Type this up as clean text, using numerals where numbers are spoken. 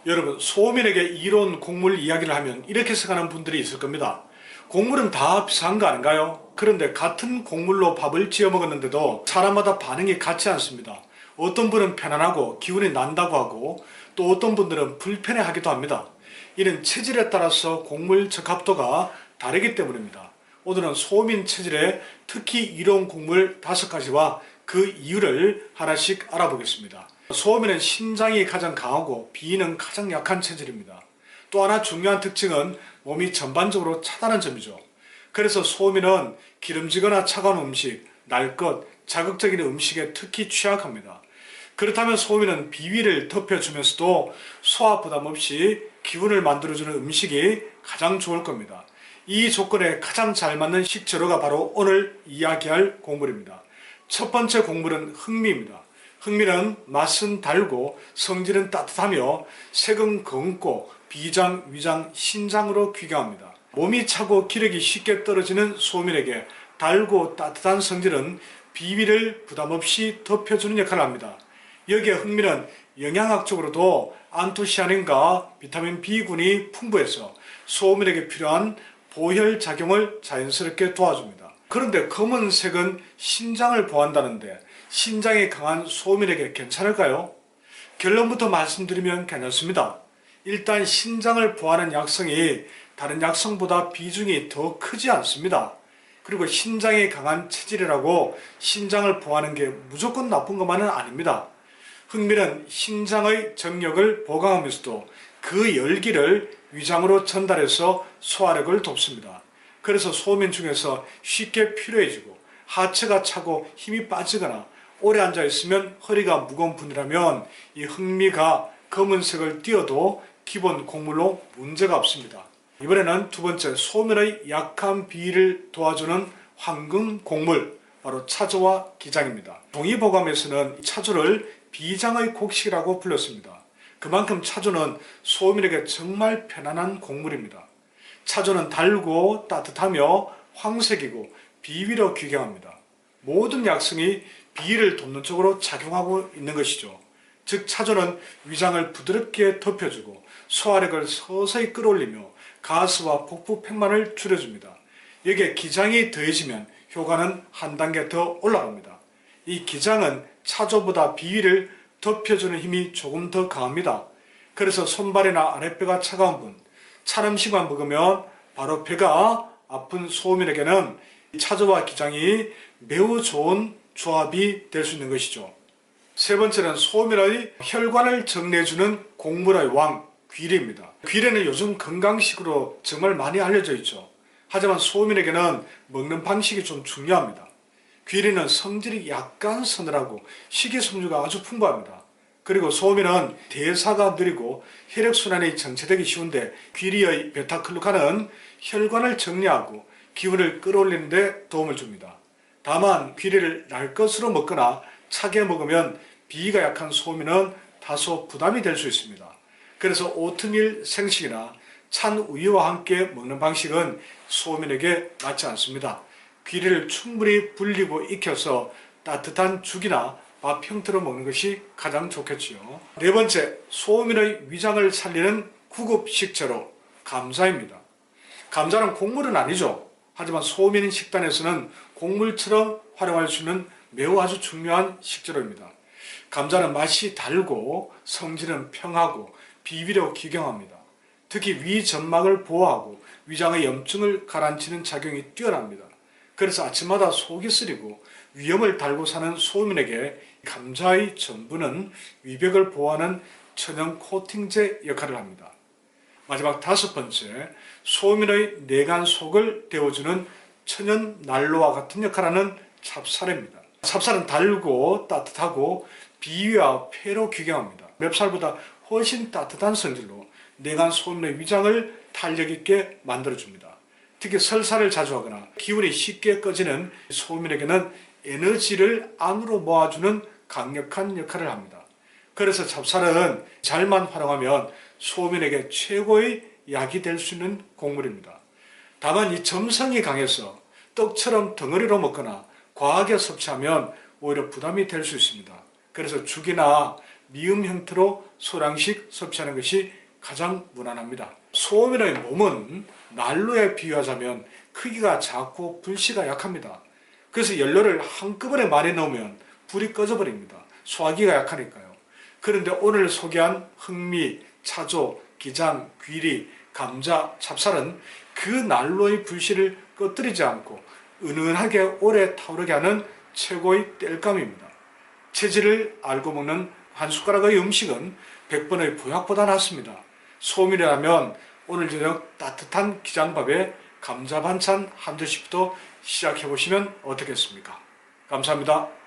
여러분, 소민에게 이론 곡물 이야기를 하면 이렇게 생각하는 분들이 있을 겁니다. 곡물은 다 비슷한 거 아닌가요? 그런데 같은 곡물로 밥을 지어 먹었는데도 사람마다 반응이 같지 않습니다. 어떤 분은 편안하고 기운이 난다고 하고 또 어떤 분들은 불편해하기도 합니다. 이는 체질에 따라서 곡물 적합도가 다르기 때문입니다. 오늘은 소민 체질의 특히 이론 곡물 5가지와 그 이유를 하나씩 알아보겠습니다. 소민은 신장이 가장 강하고 비위는 가장 약한 체질입니다. 또 하나 중요한 특징은 몸이 전반적으로 차다는 점이죠. 그래서 소민은 기름지거나 차가운 음식, 날 것, 자극적인 음식에 특히 취약합니다. 그렇다면 소민은 비위를 덮여주면서도 소화 부담 없이 기운을 만들어주는 음식이 가장 좋을 겁니다. 이 조건에 가장 잘 맞는 식재료가 바로 오늘 이야기할 곡물입니다. 첫 번째 곡물은 흑미입니다. 흑미는 맛은 달고 성질은 따뜻하며 색은 검고 비장, 위장, 신장으로 귀경합니다. 몸이 차고 기력이 쉽게 떨어지는 소민에게 달고 따뜻한 성질은 비위를 부담없이 덮여주는 역할을 합니다. 여기에 흑미는 영양학적으로도 안토시아닌과 비타민 B군이 풍부해서 소민에게 필요한 보혈 작용을 자연스럽게 도와줍니다. 그런데 검은색은 신장을 보호한다는데 신장이 강한 소민에게 괜찮을까요? 결론부터 말씀드리면 괜찮습니다. 일단 신장을 보호하는 약성이 다른 약성보다 비중이 더 크지 않습니다. 그리고 신장이 강한 체질이라고 신장을 보호하는 게 무조건 나쁜 것만은 아닙니다. 흑미는 신장의 정력을 보강하면서도 그 열기를 위장으로 전달해서 소화력을 돕습니다. 그래서 소민 중에서 쉽게 피로해지고 하체가 차고 힘이 빠지거나 오래 앉아있으면 허리가 무거운 분이라면 이 흑미가 검은색을 띄어도 기본 곡물로 문제가 없습니다. 이번에는 두 번째, 소민의 약한 비위를 도와주는 황금 곡물, 바로 차조와 기장입니다. 동의보감에서는 차조를 비장의 곡식이라고 불렀습니다. 그만큼 차조는 소민에게 정말 편안한 곡물입니다. 차조는 달고 따뜻하며 황색이고 비위로 귀경합니다. 모든 약성이 비위를 돕는 쪽으로 작용하고 있는 것이죠. 즉 차조는 위장을 부드럽게 덮여주고 소화력을 서서히 끌어올리며 가스와 복부 팽만을 줄여줍니다. 여기에 기장이 더해지면 효과는 한 단계 더 올라갑니다. 이 기장은 차조보다 비위를 덮여주는 힘이 조금 더 강합니다. 그래서 손발이나 아랫배가 차가운 분, 찬 음식만 먹으면 바로 배가 아픈 소민에게는 차조와 기장이 매우 좋은 조합이 될 수 있는 것이죠. 세 번째는 소민의 혈관을 정리해주는 곡물의 왕, 귀리입니다. 귀리는 요즘 건강식으로 정말 많이 알려져 있죠. 하지만 소민에게는 먹는 방식이 좀 중요합니다. 귀리는 성질이 약간 서늘하고 식이섬유가 아주 풍부합니다. 그리고 소민은 대사가 느리고 혈액순환이 정체되기 쉬운데 귀리의 베타글루칸은 혈관을 정리하고 기운을 끌어올리는 데 도움을 줍니다. 다만 귀리를 날 것으로 먹거나 차게 먹으면 비위가 약한 소민은 다소 부담이 될 수 있습니다. 그래서 오트밀 생식이나 찬 우유와 함께 먹는 방식은 소민에게 맞지 않습니다. 귀리를 충분히 불리고 익혀서 따뜻한 죽이나 밥 형태로 먹는 것이 가장 좋겠지요. 네 번째, 소민의 위장을 살리는 구급 식재료, 감자입니다. 감자는 곡물은 아니죠. 하지만 소민 식단에서는 곡물처럼 활용할 수 있는 매우 아주 중요한 식재료입니다. 감자는 맛이 달고 성질은 평하고 비위로 기경합니다. 특히 위 점막을 보호하고 위장의 염증을 가라앉히는 작용이 뛰어납니다. 그래서 아침마다 속이 쓰리고 위염을 달고 사는 소민에게 감자의 전분은 위벽을 보호하는 천연 코팅제 역할을 합니다. 마지막 다섯 번째, 소민의 내간 속을 데워주는 천연 난로와 같은 역할을 하는 찹쌀입니다. 찹쌀은 달고 따뜻하고 비위와 폐로 귀경합니다. 맵쌀보다 훨씬 따뜻한 성질로 내간 소민의 위장을 탄력 있게 만들어줍니다. 특히 설사를 자주 하거나 기운이 쉽게 꺼지는 소민에게는 에너지를 안으로 모아주는 강력한 역할을 합니다. 그래서 찹쌀은 잘만 활용하면 소민에게 최고의 약이 될 수 있는 곡물입니다. 다만 이 점성이 강해서 떡처럼 덩어리로 먹거나 과하게 섭취하면 오히려 부담이 될 수 있습니다. 그래서 죽이나 미음 형태로 소량씩 섭취하는 것이 가장 무난합니다. 소민의 몸은 난로에 비유하자면 크기가 작고 불씨가 약합니다. 그래서 연료를 한꺼번에 많이 넣으면 불이 꺼져버립니다. 소화기가 약하니까요. 그런데 오늘 소개한 흑미, 차조, 기장, 귀리, 감자, 찹쌀은 그 난로의 불씨를 꺼뜨리지 않고 은은하게 오래 타오르게 하는 최고의 땔감입니다. 체질을 알고 먹는 한 숟가락의 음식은 100번의 보약보다 낫습니다. 소민이라면 오늘 저녁 따뜻한 기장밥에 감자 반찬 한 줄씩부터 시작해 보시면 어떻겠습니까? 감사합니다.